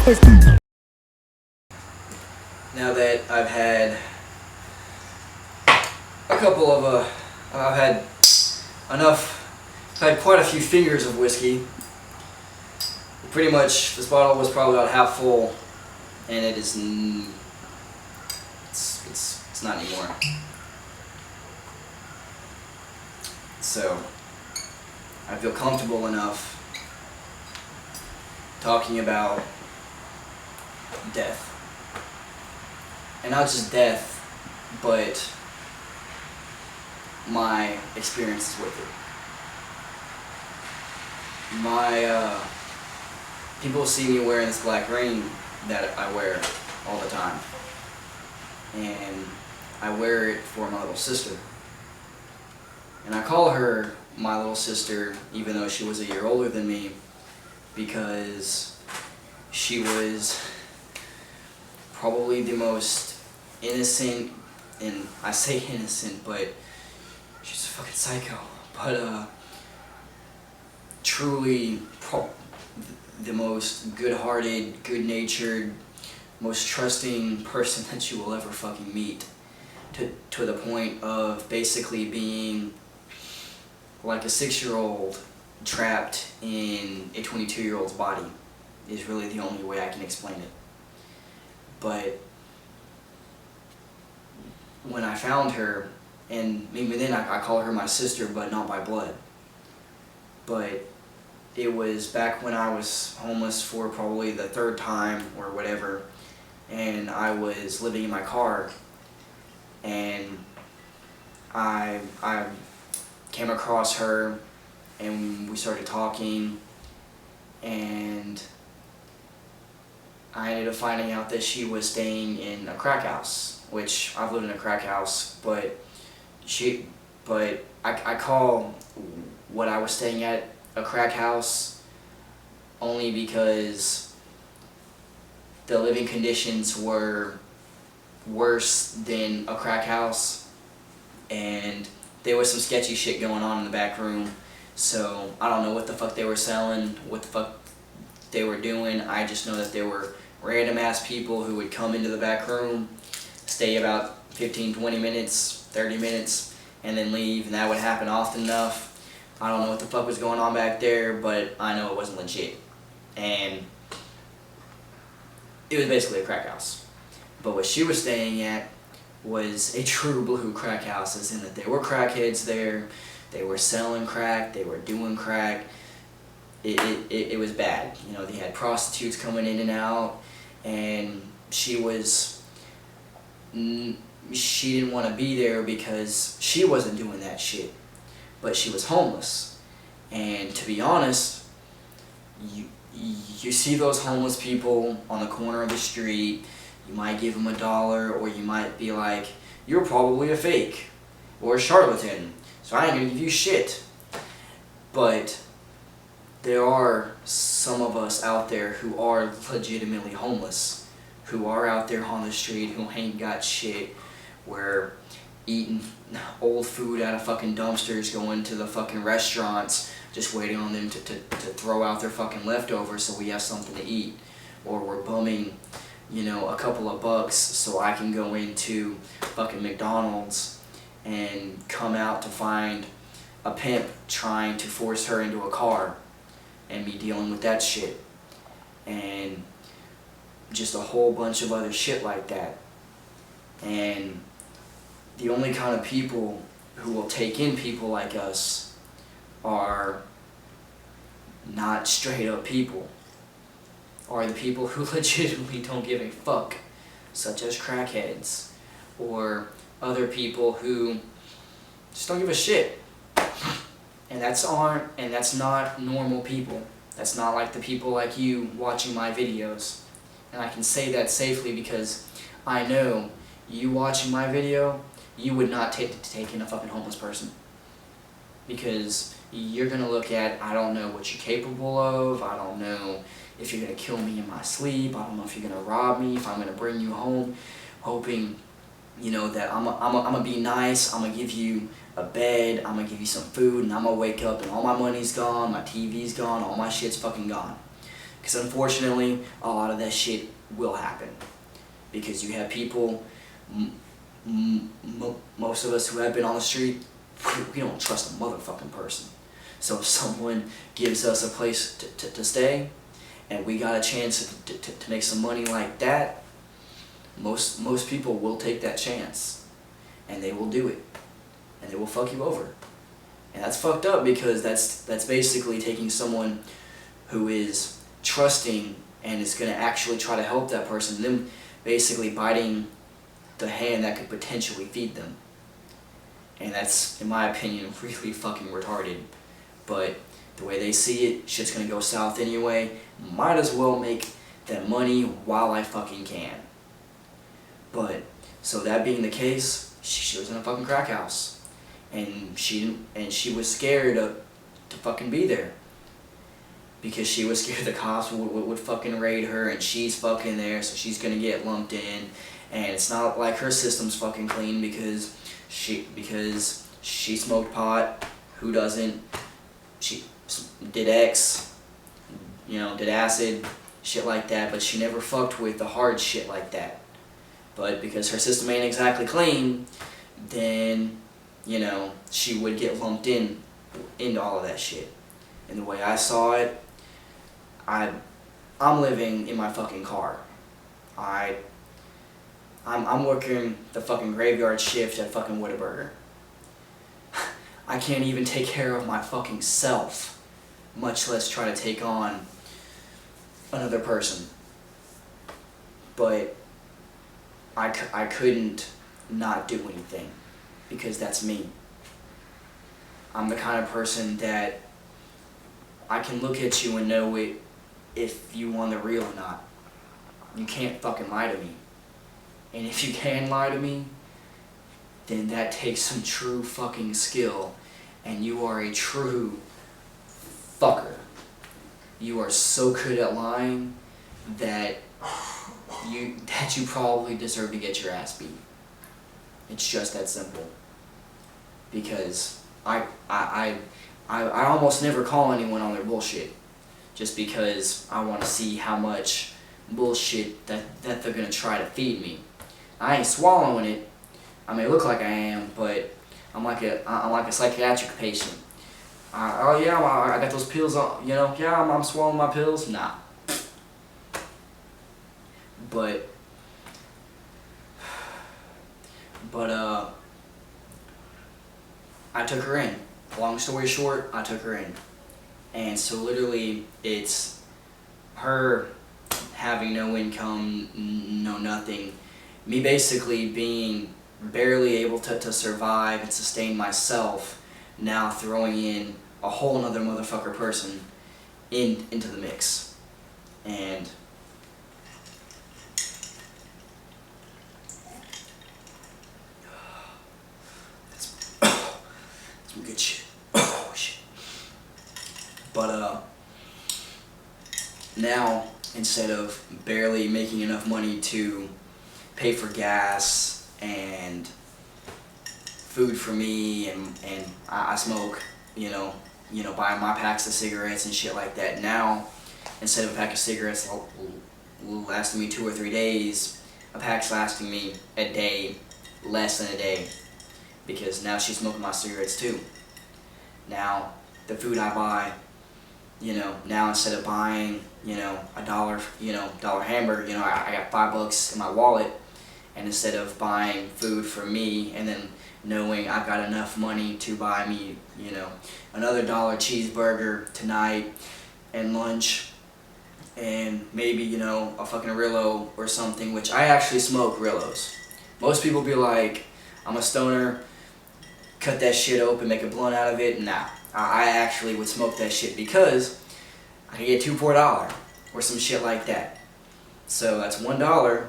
Now that I've had a couple of, I've had enough, I've had quite a few fingers of whiskey. Pretty much, this bottle was probably about half full, and it is, it's not anymore. So, I feel comfortable enough talking about death. And not just death, but my experiences with it. People see me wearing this black ring that I wear all the time. And I wear it for my little sister. And I call her my little sister, even though she was a year older than me, because she was probably the most innocent, and I say innocent, but she's a fucking psycho, but truly the most good-hearted, good-natured, most trusting person that you will ever fucking meet, to the point of basically being like a 6-year-old trapped in a 22-year-old's body is really the only way I can explain it. But when I found her, and even then I call her my sister, but not by blood. But it was back when I was homeless for probably the 3rd time or whatever, and I was living in my car, and I came across her, and we started talking, and I ended up finding out that she was staying in a crack house, which I've lived in a crack house, but I call what I was staying at a crack house only because the living conditions were worse than a crack house, and there was some sketchy shit going on in the back room. So I don't know what the fuck they were selling, what the fuck they were doing. I just know that there were random ass people who would come into the back room, stay about 15, 20 minutes, 30 minutes, and then leave, and that would happen often enough. I don't know what the fuck was going on back there, but I know it wasn't legit. And it was basically a crack house. But what she was staying at was a true blue crack house, as in that there were crackheads there, they were selling crack, they were doing crack. It was bad. You know, they had prostitutes coming in and out, and she didn't want to be there because she wasn't doing that shit, but she was homeless. And to be honest, you see those homeless people on the corner of the street, you might give them $1, or you might be like, you're probably a fake or a charlatan, so I ain't gonna give you shit. But there are some of us out there who are legitimately homeless, who are out there on the street, who ain't got shit. We're eating old food out of fucking dumpsters, going to the fucking restaurants, just waiting on them to throw out their fucking leftovers so we have something to eat. Or we're bumming, you know, a couple of bucks so I can go into fucking McDonald's and come out to find a pimp trying to force her into a car, and me dealing with that shit. And just a whole bunch of other shit like that. And the only kind of people who will take in people like us are not straight up people, are the people who legitimately don't give a fuck, such as crackheads, or other people who just don't give a shit. And that's not normal people. That's not like the people like you watching my videos. And I can say that safely because I know you watching my video, you would not take in a fucking homeless person. Because you're gonna look at, I don't know what you're capable of, I don't know if you're gonna kill me in my sleep, I don't know if you're gonna rob me, if I'm gonna bring you home, hoping, you know, that I'm gonna be nice, I'm gonna give you a bed, I'm gonna give you some food, and I'm gonna wake up and all my money's gone, my TV's gone, all my shit's fucking gone. Because unfortunately, a lot of that shit will happen. Because you have people, most of us who have been on the street, we don't trust a motherfucking person. So if someone gives us a place to stay, and we got a chance to make some money like that, most people will take that chance. And they will do it. And they will fuck you over. And that's fucked up, because that's basically taking someone who is trusting and is going to actually try to help that person, them basically biting the hand that could potentially feed them. And that's, in my opinion, really fucking retarded. But the way they see it, shit's going to go south anyway. Might as well make that money while I fucking can. But, so that being the case, she was in a fucking crack house. And she was scared to fucking be there. Because she was scared the cops would fucking raid her, and she's fucking there, so she's gonna get lumped in. And it's not like her system's fucking clean, because she smoked pot. Who doesn't? She did X, did acid, shit like that, but she never fucked with the hard shit like that. But because her system ain't exactly clean, then she would get lumped into all of that shit. And the way I saw it, I'm living in my fucking car. I'm working the fucking graveyard shift at fucking Whataburger. I can't even take care of my fucking self, much less try to take on another person. But I couldn't not do anything, because that's me. I'm the kind of person that I can look at you and know if you on the real or not. You can't fucking lie to me. And if you can lie to me, then that takes some true fucking skill, and you are a true fucker. You are so good at lying that you probably deserve to get your ass beat. It's just that simple. Because I almost never call anyone on their bullshit, just because I want to see how much bullshit that they're gonna try to feed me. I ain't swallowing it. I may look like I am, but I'm like a psychiatric patient. I got those pills on, yeah, I'm swallowing my pills. Nah. But I took her in. Long story short, I took her in. And so literally, it's her having no income, no nothing. Me basically being barely able to survive and sustain myself, now throwing in a whole nother motherfucker person into the mix. And some good shit. Oh shit. But now, instead of barely making enough money to pay for gas and food for me, and I smoke, buying my packs of cigarettes and shit like that. Now, instead of a pack of cigarettes lasting me 2 or 3 days, a pack's lasting me a day, less than a day, because now she's smoking my cigarettes too. Now, the food I buy, now instead of buying, a dollar hamburger, I got $5 in my wallet, and instead of buying food for me and then knowing I've got enough money to buy me, another $1 cheeseburger tonight and lunch, and maybe, a fucking Rillo or something, which I actually smoke Rillos. Most people be like, I'm a stoner, cut that shit open, make a blunt out of it. Nah, I actually would smoke that shit because I could get 2 for $1 or some shit like that. So that's $1,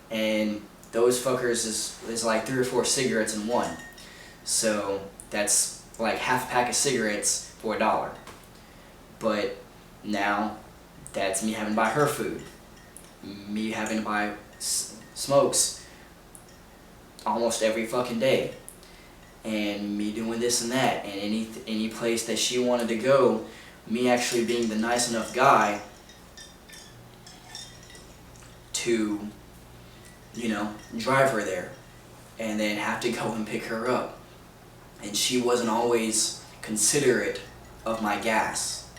and those fuckers is like 3 or 4 cigarettes in one. So that's like half a pack of cigarettes for $1. But now that's me having to buy her food, me having to buy smokes almost every fucking day, and me doing this and that, and any place that she wanted to go, me actually being the nice enough guy to, drive her there and then have to go and pick her up. And she wasn't always considerate of my gas,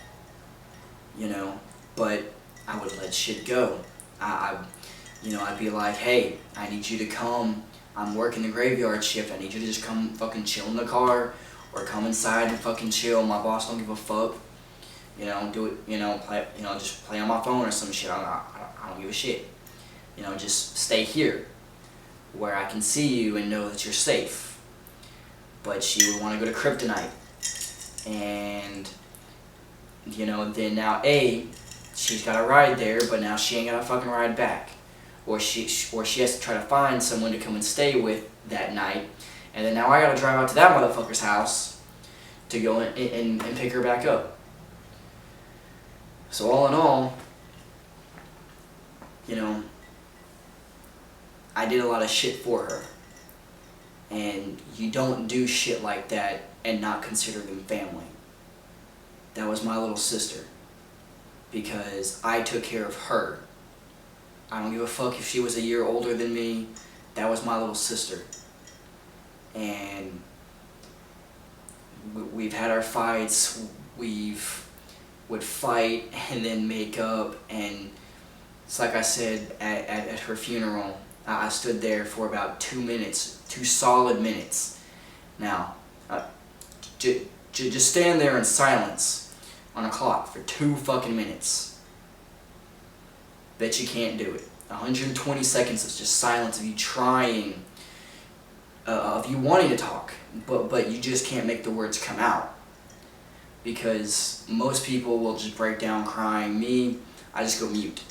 but I would let shit go. I'd be like, hey, I need you to come. I'm working the graveyard shift. I need you to just come fucking chill in the car or come inside and fucking chill. My boss don't give a fuck. Do it, just play on my phone or some shit. I don't give a shit. Just stay here where I can see you and know that you're safe. But she would want to go to Kryptonite. And, then now she's got a ride there, but now she ain't got a fucking ride back. Or she has to try to find someone to come and stay with that night. And then now I gotta drive out to that motherfucker's house to go and pick her back up. So all in all, I did a lot of shit for her. And you don't do shit like that and not consider them family. That was my little sister. Because I took care of her. I don't give a fuck if she was a year older than me. That was my little sister. And we've had our fights. Would fight and then make up. And it's like I said at her funeral, I stood there for about 2 minutes, 2 solid minutes. Now, just stand there in silence on a clock for 2 fucking minutes. Bet you can't do it. 120 seconds of just silence of you trying, of you wanting to talk, but you just can't make the words come out. Because most people will just break down crying. Me, I just go mute.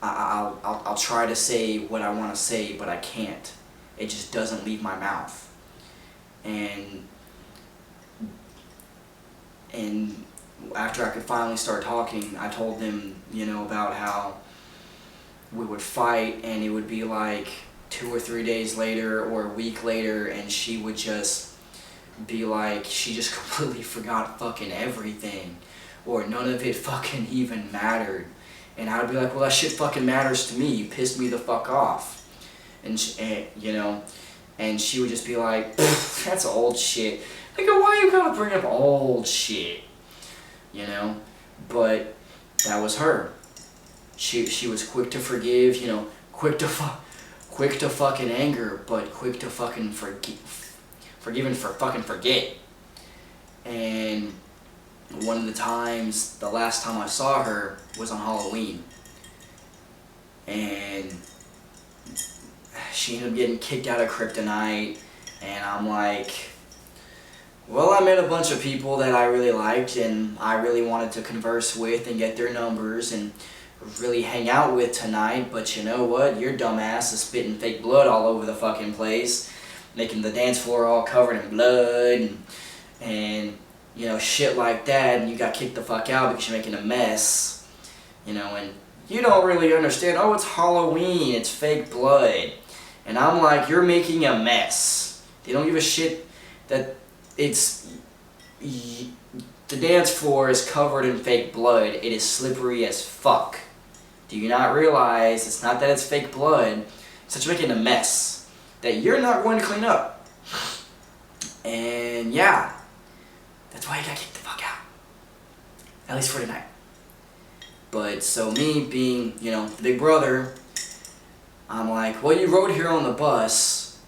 I'll try to say what I want to say, but I can't. It just doesn't leave my mouth. And after I could finally start talking, I told them, about how we would fight, and it would be like 2 or 3 days later or a week later, and she would just be like, she just completely forgot fucking everything, or none of it fucking even mattered. And I'd be like, well, that shit fucking matters to me. You pissed me the fuck off. And and she would just be like, that's old shit. I go, why you gotta bring up old shit? But that was her. She was quick to forgive, quick to fucking anger, but quick to fucking forgive and fucking forget. And one of the times, the last time I saw her was on Halloween. And she ended up getting kicked out of Kryptonite. And I'm like, well, I met a bunch of people that I really liked and I really wanted to converse with and get their numbers and really hang out with tonight. But you know what? Your dumbass is spitting fake blood all over the fucking place, making the dance floor all covered in blood and shit like that, and you got kicked the fuck out because you're making a mess, and you don't really understand, oh, it's Halloween, it's fake blood. And I'm like, you're making a mess. They don't give a shit that the dance floor is covered in fake blood. It is slippery as fuck. Do you not realize it's not that it's fake blood, it's that you're making a mess that you're not going to clean up. And yeah, that's why you got kicked the fuck out. At least for tonight. But so me being, the big brother, I'm like, well, you rode here on the bus,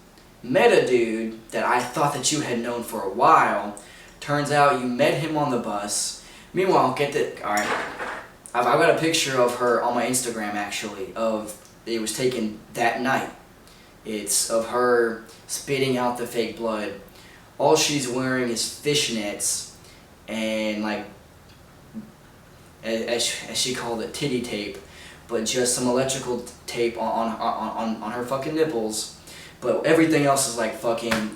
met a dude that I thought that you had known for a while. Turns out you met him on the bus. Meanwhile, alright, I've got a picture of her on my Instagram, actually, it was taken that night. It's of her spitting out the fake blood. All she's wearing is fishnets and, like, as she called it, titty tape, but just some electrical tape on her fucking nipples. But everything else is like fucking,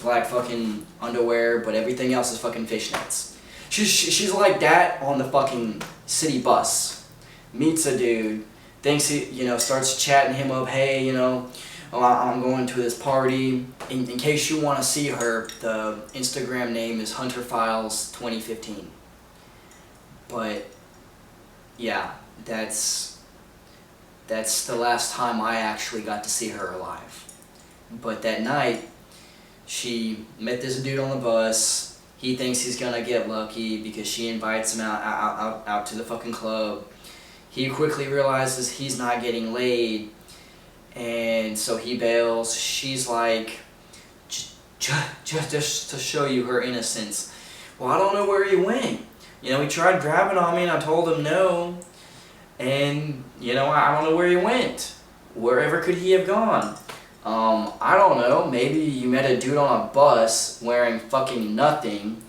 black fucking underwear, but everything else is fucking fishnets. She's like that on the fucking city bus. Meets a dude, thinks he, starts chatting him up, hey, I'm going to this party. In case you want to see her, the Instagram name is HunterFiles 2015. But, yeah, that's that's the last time I actually got to see her alive. But that night, she met this dude on the bus. He thinks he's gonna get lucky because she invites him out to the fucking club. He quickly realizes he's not getting laid, and so he bails. She's like, just to show you her innocence. Well, I don't know where he went. You know, he tried grabbing on me and I told him no. And, you know, I don't know where he went. Wherever could he have gone? I don't know. Maybe you met a dude on a bus wearing fucking nothing.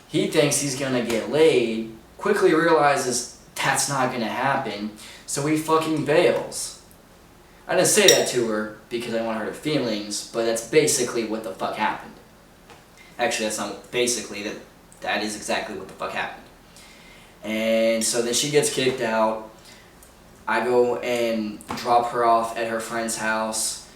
He thinks he's gonna get laid. Quickly realizes that's not gonna happen. So he fucking bails. I didn't say that to her because I want her feelings, but that's basically what the fuck happened. Actually, that's not basically, that is exactly what the fuck happened. And so then she gets kicked out. I go and drop her off at her friend's house.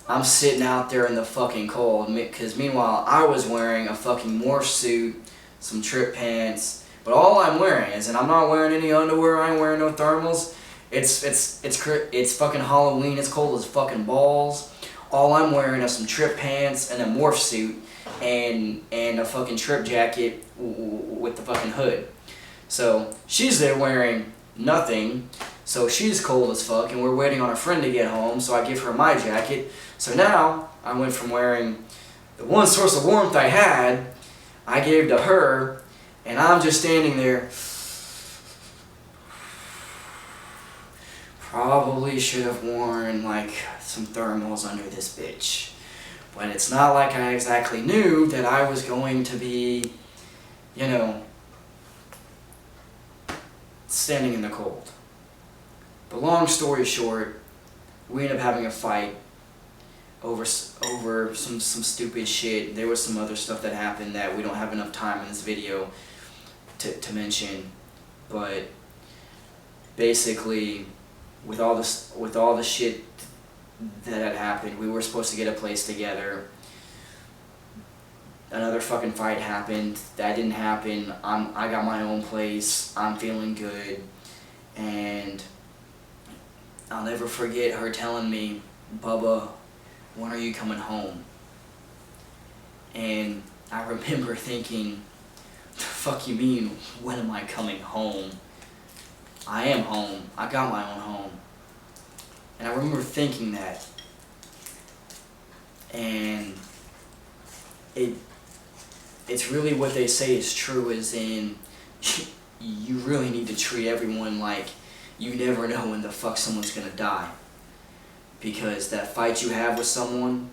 I'm sitting out there in the fucking cold, because meanwhile I was wearing a fucking morph suit, some trip pants, but all I'm wearing is, and I'm not wearing any underwear, I ain't wearing no thermals. It's fucking Halloween, it's cold as fucking balls. All I'm wearing is some trip pants and a morph suit and a fucking trip jacket with the fucking hood. So she's there wearing nothing, so she's cold as fuck, and we're waiting on a friend to get home, so I give her my jacket. So now I went from wearing the one source of warmth I had, I gave to her, and I'm just standing there. Probably should have worn like some thermals under this bitch. But it's not like I exactly knew that I was going to be, you know, standing in the cold. But long story short, we ended up having a fight over some stupid shit. There was some other stuff that happened that we don't have enough time in this video to mention. But basically, with all the shit that had happened, we were supposed to get a place together. Another fucking fight happened. That didn't happen. I got my own place. I'm feeling good. And I'll never forget her telling me, "Bubba, when are you coming home?" And I remember thinking, the fuck you mean, when am I coming home? I am home. I got my own home. And I remember thinking that. And it's really what they say is true, as in, you really need to treat everyone like you never know when the fuck someone's gonna die. Because that fight you have with someone,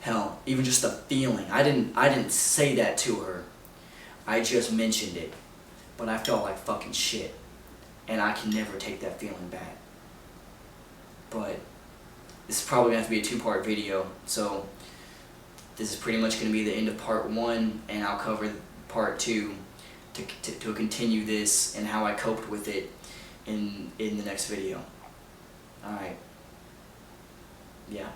hell, even just the feeling. I didn't say that to her. I just mentioned it. But I felt like fucking shit. And I can never take that feeling back. But this is probably going to have to be a two-part video. So this is pretty much going to be the end of part 1, and I'll cover part 2 to continue this and how I coped with it in the next video. Alright. Yeah.